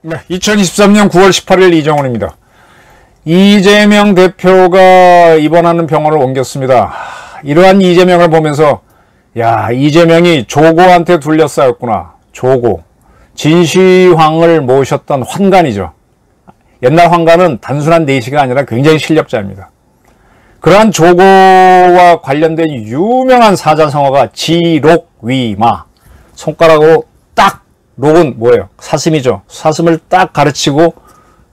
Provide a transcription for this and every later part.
네, 2023년 9월 18일 이정훈입니다. 이재명 대표가 입원하는 병원을 옮겼습니다. 이러한 이재명을 보면서 야, 이재명이 조고한테 둘러싸였구나. 조고. 진시황을 모셨던 환관이죠. 옛날 환관은 단순한 내시가 아니라 굉장히 실력자입니다. 그러한 조고와 관련된 유명한 사자성어가 지록위마. 손가락으로 딱, 록은 뭐예요? 사슴이죠. 사슴을 딱 가르치고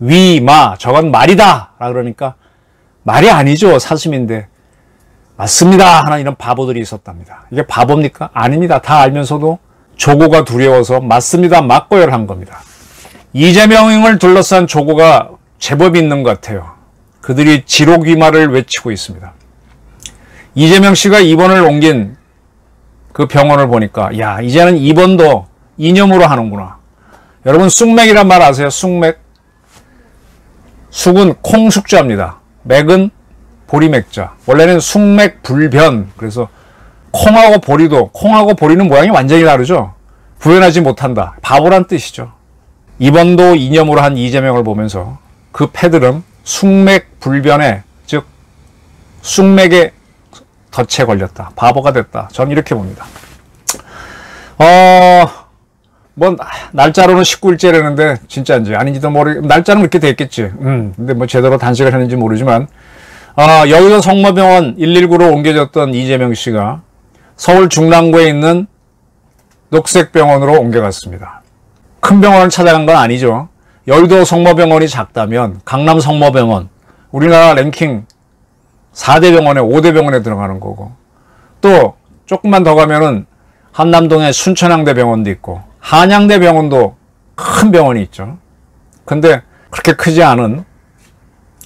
위마, 저건 말이다 라 그러니까 말이 아니죠. 사슴인데 맞습니다 하는 이런 바보들이 있었답니다. 이게 바보입니까? 아닙니다. 다 알면서도 조고가 두려워서 맞습니다 맞고요를 한 겁니다. 이재명을 둘러싼 조고가 제법 있는 것 같아요. 그들이 지록위마를 외치고 있습니다. 이재명 씨가 입원을 옮긴 그 병원을 보니까 야, 이제는 입원도 이념으로 하는구나. 여러분 쑥맥이란 말 아세요? 쑥맥. 쑥은 콩숙자입니다. 맥은 보리맥자. 원래는 쑥맥 불변. 그래서 콩하고 보리도, 콩하고 보리는 모양이 완전히 다르죠. 구현하지 못한다. 바보란 뜻이죠. 입원도 이념으로 한 이재명을 보면서 그 패들은 쑥맥 불변에, 즉 쑥맥에 덫에 걸렸다. 바보가 됐다. 저는 이렇게 봅니다. 뭐 날짜로는 19일째라는데 진짜인지 아닌지도 날짜는 그렇게 됐겠지. 근데 뭐 제대로 단식을 했는지 모르지만 여의도 성모병원 119로 옮겨졌던 이재명 씨가 서울 중랑구에 있는 녹색병원으로 옮겨갔습니다. 큰 병원을 찾아간 건 아니죠. 여의도 성모병원이 작다면 강남 성모병원, 우리나라 랭킹 4대 병원에 5대 병원에 들어가는 거고, 또 조금만 더 가면은 한남동에 순천향대 병원도 있고 한양대 병원도 큰 병원이 있죠. 근데 그렇게 크지 않은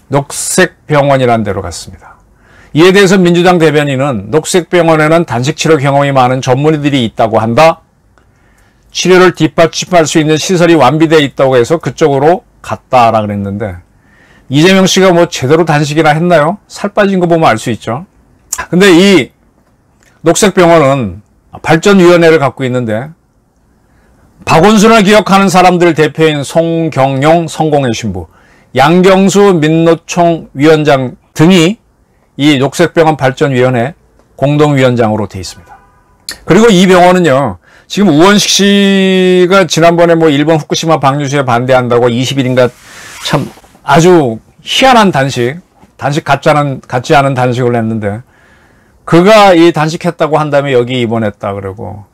녹색병원이라는 데로 갔습니다. 이에 대해서 민주당 대변인은 녹색병원에는 단식치료 경험이 많은 전문의들이 있다고 한다. 치료를 뒷받침할 수 있는 시설이 완비되어 있다고 해서 그쪽으로 갔다라 그랬는데 이재명 씨가 뭐 제대로 단식이나 했나요? 살 빠진 거 보면 알 수 있죠. 근데 이 녹색병원은 발전위원회를 갖고 있는데 박원순을 기억하는 사람들 대표인 송경용 성공회 신부, 양경수 민노총 위원장 등이 이 녹색병원 발전위원회 공동위원장으로 되어 있습니다. 그리고 이 병원은요, 지금 우원식 씨가 지난번에 뭐 일본 후쿠시마 방류수에 반대한다고 20일인가 참 아주 희한한 단식 같지 않은 단식을 했는데, 그가 이 단식했다고 한 다음에 여기 입원했다 그러고,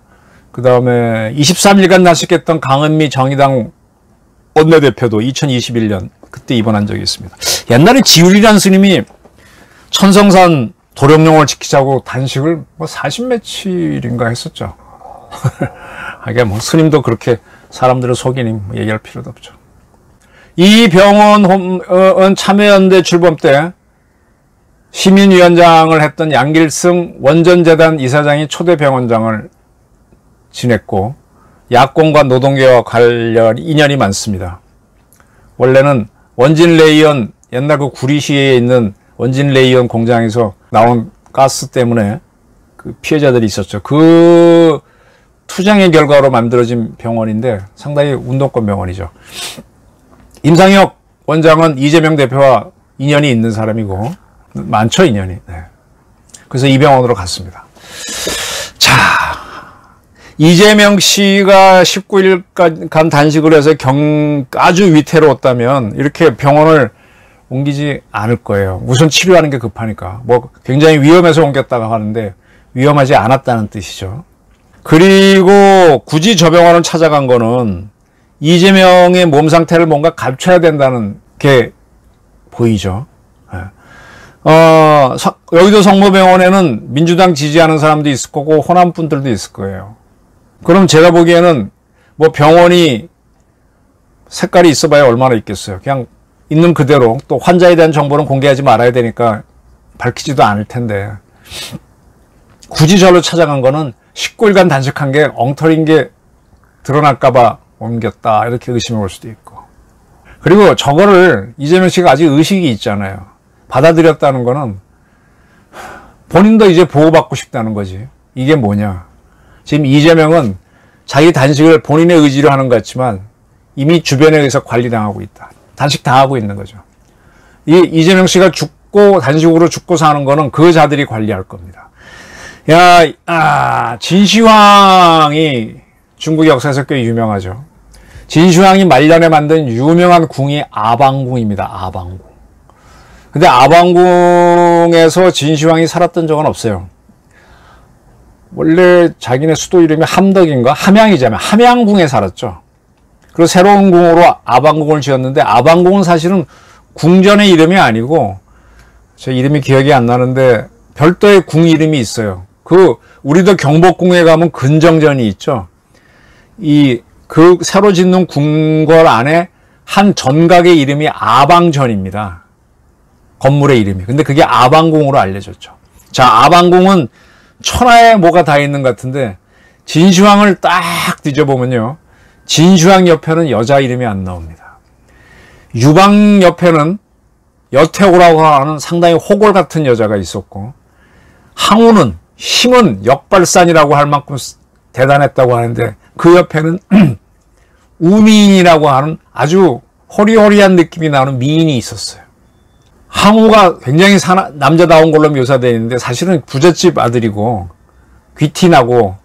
그 다음에 23일간 단식했던 강은미 정의당 원내대표도 2021년 그때 입원한 적이 있습니다. 옛날에 지율이라는 스님이 천성산 도룡령을 지키자고 단식을 뭐 40며칠인가 했었죠. 하긴 뭐 스님도 그렇게 사람들을 속이니 뭐 얘기할 필요도 없죠. 이 병원 참여연대 출범 때 시민위원장을 했던 양길승 원전재단 이사장이 초대 병원장을 지냈고, 야권과 노동계와 관련 인연이 많습니다. 원래는 원진레이온, 옛날 그 구리시에 있는 원진레이온 공장에서 나온 가스 때문에 그 피해자들이 있었죠. 그 투쟁의 결과로 만들어진 병원인데 상당히 운동권 병원이죠. 임상혁 원장은 이재명 대표와 인연이 있는 사람이고, 많죠, 인연이. 네. 그래서 이 병원으로 갔습니다. 자, 이재명 씨가 19일간 단식을 해서 아주 위태로웠다면 이렇게 병원을 옮기지 않을 거예요. 우선 치료하는 게 급하니까. 뭐 굉장히 위험해서 옮겼다고 하는데 위험하지 않았다는 뜻이죠. 그리고 굳이 저 병원을 찾아간 거는 이재명의 몸 상태를 뭔가 감춰야 된다는 게 보이죠. 여의도 성모병원에는 민주당 지지하는 사람도 있을 거고 호남 분들도 있을 거예요. 그럼 제가 보기에는 뭐 병원이 색깔이 있어봐야 얼마나 있겠어요. 그냥 있는 그대로, 또 환자에 대한 정보는 공개하지 말아야 되니까 밝히지도 않을 텐데, 굳이 저를 찾아간 거는 19일간 단식한 게 엉터리인 게 드러날까봐 옮겼다, 이렇게 의심해 볼 수도 있고. 그리고 저거를 이재명 씨가 아직 의식이 있잖아요. 받아들였다는 거는 본인도 이제 보호받고 싶다는 거지. 이게 뭐냐. 지금 이재명은 자기 단식을 본인의 의지로 하는 것 같지만 이미 주변에 의해서 관리당하고 있다. 단식 당하고 있는 거죠. 이재명 씨가 죽고 단식으로 죽고 사는 거는 그 자들이 관리할 겁니다. 진시황이 중국 역사에서 꽤 유명하죠. 진시황이 말년에 만든 유명한 궁이 아방궁입니다. 아방궁. 근데 아방궁에서 진시황이 살았던 적은 없어요. 원래 자기네 수도 이름이 함덕인가? 함양이자면 함양궁에 살았죠. 그리고 새로운 궁으로 아방궁을 지었는데 아방궁은 사실은 궁전의 이름이 아니고 제 이름이 기억이 안 나는데 별도의 궁 이름이 있어요. 우리도 경복궁에 가면 근정전이 있죠. 그 새로 짓는 궁궐 안에 한 전각의 이름이 아방전입니다. 건물의 이름이. 근데 그게 아방궁으로 알려졌죠. 자, 아방궁은 천하에 뭐가 다 있는 것 같은데 진시황을 딱 뒤져보면요. 진시황 옆에는 여자 이름이 안 나옵니다. 유방 옆에는 여태오라고 하는 상당히 호골 같은 여자가 있었고 항우는 힘은 역발산이라고 할 만큼 대단했다고 하는데 그 옆에는 우미인이라고 하는 아주 호리호리한 느낌이 나는 미인이 있었어요. 항우가 굉장히 남자다운 걸로 묘사되어 있는데 사실은 부잣집 아들이고 귀티나고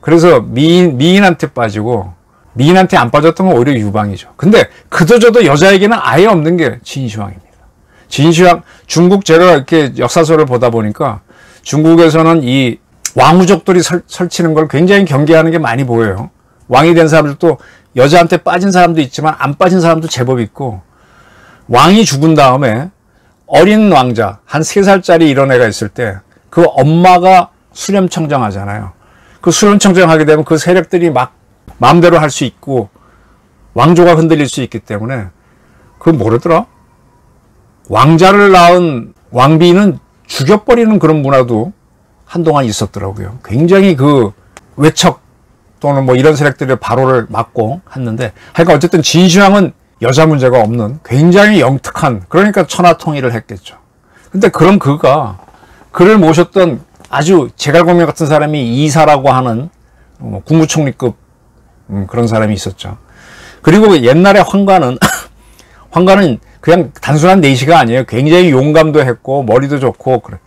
그래서 미인한테 빠지고 미인한테 안 빠졌던 건 오히려 유방이죠. 근데 그저저도 여자에게는 아예 없는 게 진시황입니다. 진시황, 중국 제가 이렇게 역사서를 보다 보니까 중국에서는 이 왕우족들이 설치는 걸 굉장히 경계하는 게 많이 보여요. 왕이 된 사람들도 여자한테 빠진 사람도 있지만 안 빠진 사람도 제법 있고 왕이 죽은 다음에 어린 왕자, 한 3살짜리 이런 애가 있을 때 그 엄마가 수렴청정하잖아요. 그 수렴청정하게 되면 그 세력들이 막 마음대로 할 수 있고 왕조가 흔들릴 수 있기 때문에 그 뭐라더라? 왕자를 낳은 왕비는 죽여버리는 그런 문화도 한동안 있었더라고요. 굉장히 그 외척 또는 뭐 이런 세력들의 발호를 막고 했는데 하여간 어쨌든 진시황은 여자 문제가 없는 굉장히 영특한 그러니까 천하통일을 했겠죠. 근데 그런 그를 모셨던 아주 제갈공명 같은 사람이 이사라고 하는 국무총리급 그런 사람이 있었죠. 그리고 옛날에 황가는 그냥 단순한 내시가 아니에요. 굉장히 용감도 했고 머리도 좋고 그래.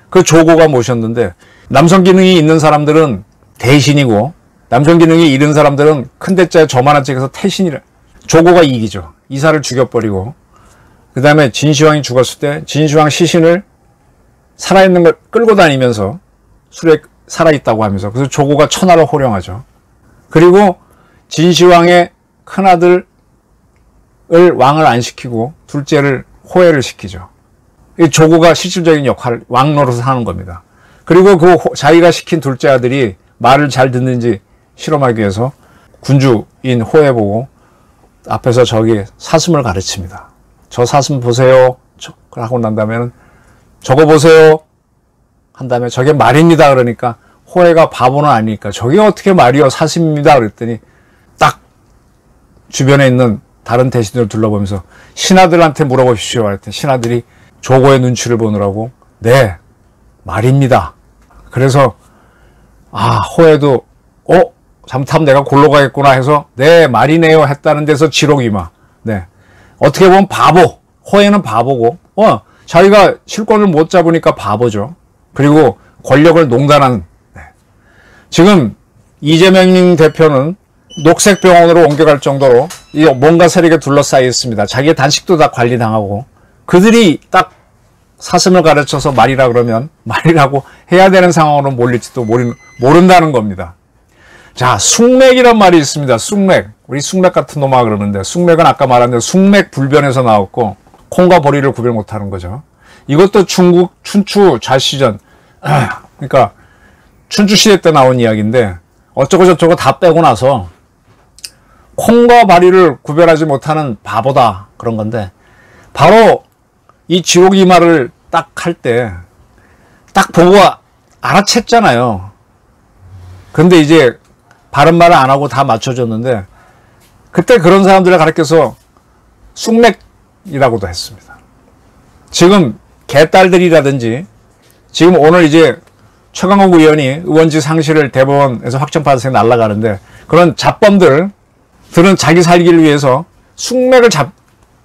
그 조고가 모셨는데 남성 기능이 있는 사람들은 대신이고 남성 기능이 잃은 사람들은 큰 대자에 저만한 책에서 태신이라. 조고가 이기죠. 이사를 죽여버리고 그 다음에 진시황이 죽었을 때 진시황 시신을 살아있는 걸 끌고 다니면서 술에 살아있다고 하면서 그래서 조고가 천하를 호령하죠. 그리고 진시황의 큰아들을 왕을 안 시키고 둘째를 호해를 시키죠. 이 조고가 실질적인 역할을 왕 노릇을 하는 겁니다. 그리고 자기가 시킨 둘째 아들이 말을 잘 듣는지 실험하기 위해서 군주인 호해 보고 앞에서 저기 사슴을 가르칩니다. 저 사슴 보세요. 하고 난 다음에는 저거 보세요. 한 다음에 저게 말입니다. 그러니까 호해가 바보는 아니니까 저게 어떻게 말이요 사슴입니다. 그랬더니 딱 주변에 있는 다른 대신들을 둘러보면서 신하들한테 물어보십시오. 그랬더니 신하들이 조고의 눈치를 보느라고 네 말입니다. 그래서 호해도 잘못하면 내가 골로 가겠구나 해서 네 말이네요 했다는 데서 지록이마. 네 어떻게 보면 바보. 호해는 바보고 자기가 실권을 못 잡으니까 바보죠. 그리고 권력을 농단한 지금 이재명 대표는 녹색병원으로 옮겨갈 정도로 뭔가 세력에 둘러싸여 있습니다. 자기의 단식도 다 관리당하고 그들이 딱 사슴을 가르쳐서 말이라 그러면 말이라고 해야 되는 상황으로 몰릴지도 모른다는 겁니다. 자, 숙맥이란 말이 있습니다. 숙맥. 우리 숙맥 같은 놈아 그러는데 숙맥은 아까 말한 대로 숙맥 불변에서 나왔고 콩과 보리를 구별 못하는 거죠. 이것도 중국 춘추 좌시전 그러니까 춘추 시대 때 나온 이야기인데 어쩌고 저쩌고 다 빼고 나서 콩과 바리를 구별하지 못하는 바보다 그런 건데 바로 이 지옥 이 말을 딱 할 때 딱 보고 알아챘잖아요. 근데 이제 바른 말을 안 하고 다 맞춰줬는데 그때 그런 사람들을 가르쳐서 숙맥이라고도 했습니다. 지금 개딸들이라든지 지금 오늘 이제 최강욱 의원이 의원직 상실을 대법원에서 확정받아서 날아가는데 그런 잡범들은 자기 살기를 위해서 숙맥을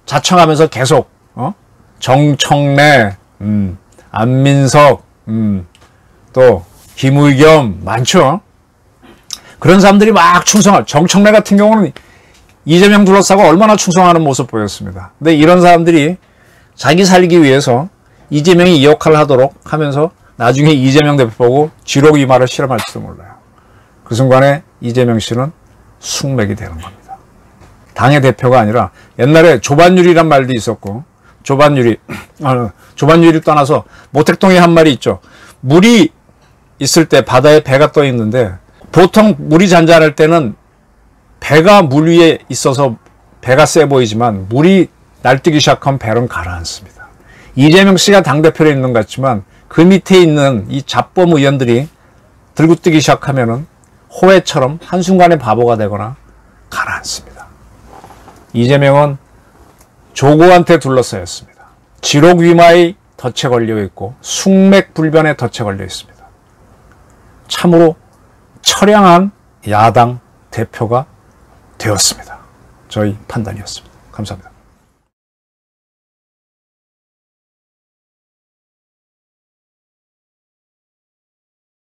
자청하면서 계속 정청래, 안민석, 또 김의겸 많죠. 그런 사람들이 막 충성할. 정청래 같은 경우는 이재명 둘러싸고 얼마나 충성하는 모습 보였습니다. 근데 이런 사람들이 자기 살기 위해서 이재명이 이 역할을 하도록 하면서 나중에 이재명 대표 보고 지록이마를 실험할지도 몰라요. 그 순간에 이재명 씨는 숙맥이 되는 겁니다. 당의 대표가 아니라 옛날에 조반유리란 말도 있었고 조반유리 떠나서 모택동에 한 말이 있죠. 물이 있을 때 바다에 배가 떠 있는데 보통 물이 잔잔할 때는 배가 물 위에 있어서 배가 세 보이지만 물이 날뛰기 시작하면 배는 가라앉습니다. 이재명 씨가 당대표로 있는 것 같지만 그 밑에 있는 이 잡범 의원들이 들고 뛰기 시작하면은 호해처럼 한순간에 바보가 되거나 가라앉습니다. 이재명은 조고한테 둘러싸였습니다. 지록위마의 덫에 걸려 있고 숙맥불변의 덫에 걸려 있습니다. 참으로 처량한 야당 대표가 되었습니다. 저희 판단이었습니다. 감사합니다.